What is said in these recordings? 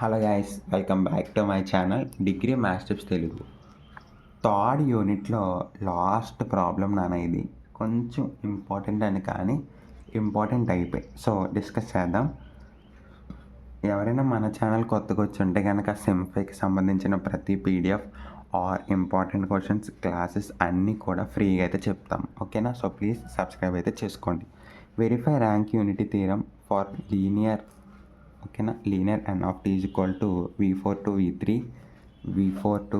Hello guys, welcome back to my channel degree maths tips Telugu. Third యూనిట్లో last problem నాన్న. ఇది కొంచెం important అని కానీ ఇంపార్టెంట్ అయిపోయి, సో డిస్కస్ చేద్దాం. ఎవరైనా మన ఛానల్ కొత్తగా వచ్చి ఉంటే కనుక సింఫైకి సంబంధించిన ప్రతి PDF or important questions classes అన్నీ కూడా ఫ్రీగా అయితే చెప్తాం, ఓకేనా? సో ప్లీజ్ సబ్స్క్రైబ్ అయితే చేసుకోండి. Verify rank unity theorem for linear, ఓకేనా? Linear n of t is equal to v4 to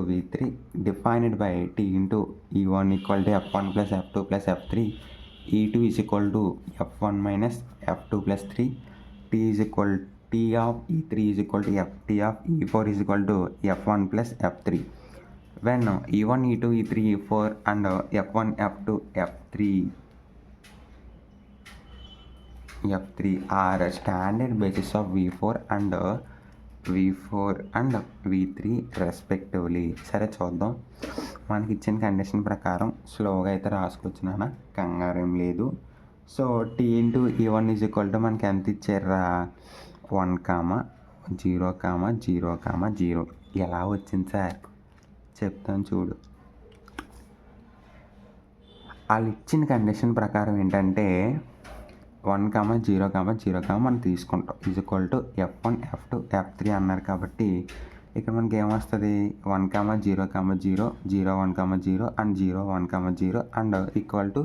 v3 defined by t into e1 equal to f1 plus f2 plus f3, e2 is equal to f1 minus f2 plus 3, t is equal t of e3 is equal to t of e4 is equal to f1 plus f3 when e1 e2 e3 e4 and f1 f2 f3 are standard basis of v4 and v3 respectively. సరే చూద్దాం. మనకి ఇచ్చిన condition ప్రకారం స్లోగా అయితే రాసుకొచ్చు నాన్న, కంగారేం లేదు. So T into E one is equal to మనకి ఎంత ఇచ్చారా? 1,0,0,0 ఎలా వచ్చింది సార్ చెప్తాను చూడు. వాళ్ళు ఇచ్చిన కండిషన్ ప్రకారం ఏంటంటే 1,0,0,0 మనం తీసుకుంటాం is equal to f1 f2 f3 అన్నారు. కాబట్టి ఇక్కడ మనకి ఏమొస్తుంది? 1,0,0,0 0,1,0 అండ్ 0,1,0 అండ్ ఈక్వల్ టు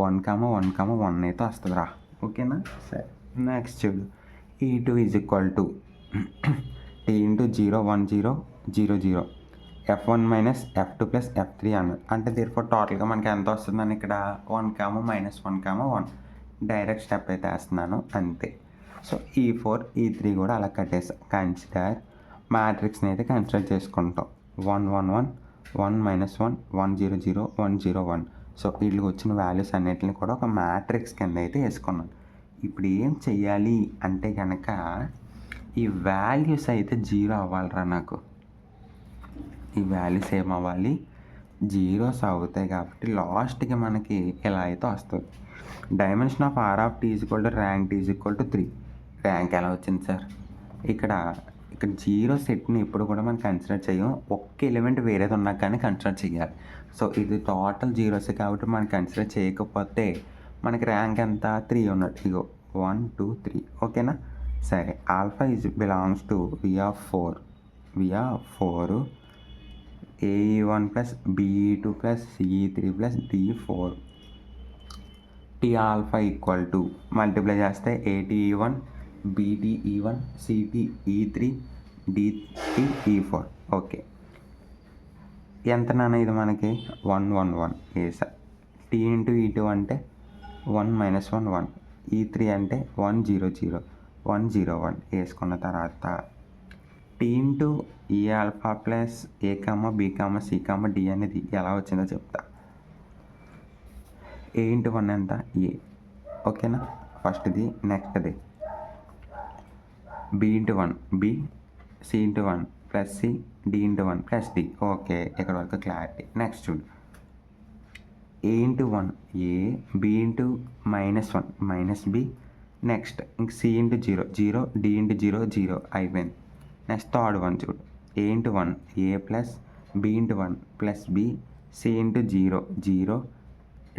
1,1,1 అయితే వస్తుంది రా, ఓకేనా? సరే నెక్స్ట్ చూడు. e2 is equal to t into 0,1,0,0 f1 minus f2 plus f3 అన్నారు. అంటే దీనిఫోర్ టోటల్గా మనకి ఎంత వస్తుందని ఇక్కడ 1,-1,1 డైరెక్ట్ స్టెప్ అయితే వేస్తున్నాను అంతే. సో e4 e3 కూడా అలా కట్టేసాం. కన్సిడర్ మ్యాట్రిక్స్ని అయితే కన్సిడర్ చేసుకుంటాం. 1 1 1 1 -1 1 0 0 1 0 1. సో వీళ్ళకి వచ్చిన వాల్యూస్ అన్నిటిని కూడా ఒక మ్యాట్రిక్స్ కింద అయితే వేసుకున్నాను. ఇప్పుడు ఏం చెయ్యాలి అంటే కనుక ఈ వాల్యూస్ అయితే 0 అవ్వాలిరా నాకు. ఈ వాల్యూస్ ఏమవ్వాలి? జీరోస్ అవుతాయి. కాబట్టి లాస్ట్కి మనకి ఎలా అయితే వస్తుంది. Dimension of R of T is equal to rank T is equal to 3. Rank ఎలా వచ్చింది సార్? ఇక్కడ జీరో సెట్ని ఇప్పుడు కూడా మనం కన్సిడర్ చేయం. ఒక్క ఎలిమెంట్ వేరేది ఉన్నా కానీ కన్సిడర్ చేయాలి. సో ఇది టోటల్ జీరోస్ కాబట్టి మనం కన్సిడర్ చేయకపోతే మనకి ర్యాంక్ ఎంత? 3 ఉన్నట్టు. ఇగో 1 2 3, ఓకేనా? సరే alpha is belongs to v of 4 AE1 plus BE2 plus CE3 plus DE4 tea alpha equal to multiply చేస్తే ATE1 BTE1 CTE3 DTE4. Okay, ఎంత నాన్న ఇది మనకి? 1 1 1 వేసా. టీ ఇంటూ E2 అంటే 1 -1 1, E3 అంటే 1 0 0 1 0 1 వేసుకున్న తర్వాత టీ ఇంటూ ఈ alpha plus A, B, C, D అనేది ఎలా వచ్చిందో చెప్తా. A ఇంటూ 1 ఎంత? A, ఓకేనా? ఫస్ట్ది. నెక్స్ట్ది B into 1 B, C into 1 plus C, D into 1 plus D. Okay, ఇక్కడ వరకు క్లారిటీ. నెక్స్ట్ చూడు. A into 1 A, B into -1 B. Next ఇంక C ఇంటూ 0 0, D ఇంటూ 0 0 అయిపోయింది. నెక్స్ట్ థర్డ్ వన్ చూడు. A into 1 A plus B into 1 plus B, C into 0 0,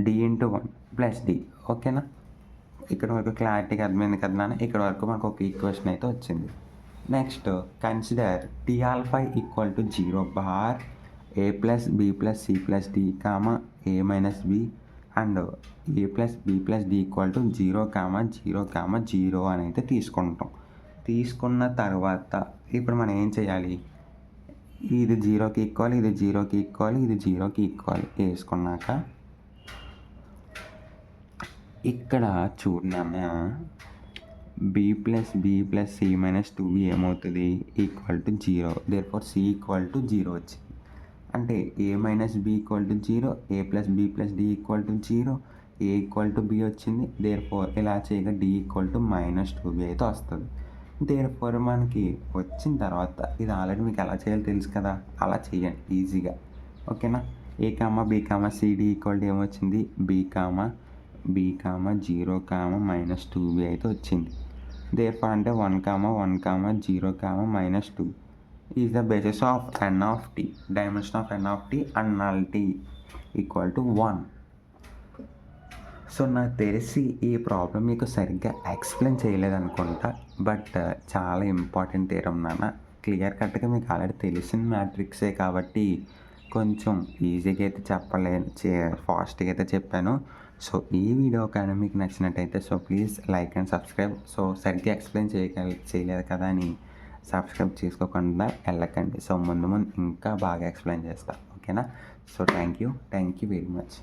D into 1 plus D. ఓకేనా? ఇక్కడ వరకు క్లారిటీగా అర్థమైంది కదా నాన్న. ఇక్కడ వరకు మనకు ఒక ఈక్వేషన్ అయితే వచ్చింది. Next consider tea alpha equal to 0 bar A plus B plus C plus D comma A minus B and A plus B plus D equal to 0 0 అని అయితే తీసుకుంటాం. తీసుకున్న తర్వాత ఇప్పుడు మనం ఏం చేయాలి? ఇది 0కి ఈక్వల్, ఇది 0కి ఈక్వల్, ఇది 0కి ఈక్వల్ వేసుకున్నాక ఇక్కడ చూడన్నా B plus B plus C minus 2B ఏమవుతుంది? Equal to 0. Therefore C equal to 0 వచ్చింది. అంటే A minus B equal to 0, A plus B plus D equal to 0, A equal to B వచ్చింది. Therefore ఇలా చేయగా D equal to -2B అయితే వస్తుంది. Therefore మనకి వచ్చిన తర్వాత ఇది ఆల్రెడీ మీకు ఎలా చేయాలో తెలుసు కదా, అలా చేయండి ఈజీగా, ఓకేనా? A, B, C, D equal to ఏమొచ్చింది? B, 0, -2B అయితే వచ్చింది. దేర్ఫోర్ అంటే 1 comma 1 comma 0 comma -2 is the basis of n of t. Dimension of n of t and null t equal to 1. So నాకు తెలిసి ఈ ప్రాబ్లం మీకు సరిగ్గా explain చేయలేదనుకుంటా, but చాలా ఇంపార్టెంట్ థియరం నాన్న. క్లియర్ కట్గా మీకు ఆల్రెడీ తెలిసిన మ్యాట్రిక్సే కాబట్టి కొంచెం ఈజీగా అయితే చెప్పలేను, ఫాస్ట్గా అయితే చెప్పాను. సో ఈ వీడియో కానీ మీకు నచ్చినట్టయితే so please like and subscribe. So సరిగ్గా ఎక్స్ప్లెయిన్ చేయలేదు కదా అని సబ్స్క్రైబ్ చేసుకోకుండా వెళ్ళకండి. సో ముందు ఇంకా బాగా ఎక్స్ప్లెయిన్ చేస్తా, ఓకేనా? So thank you very much.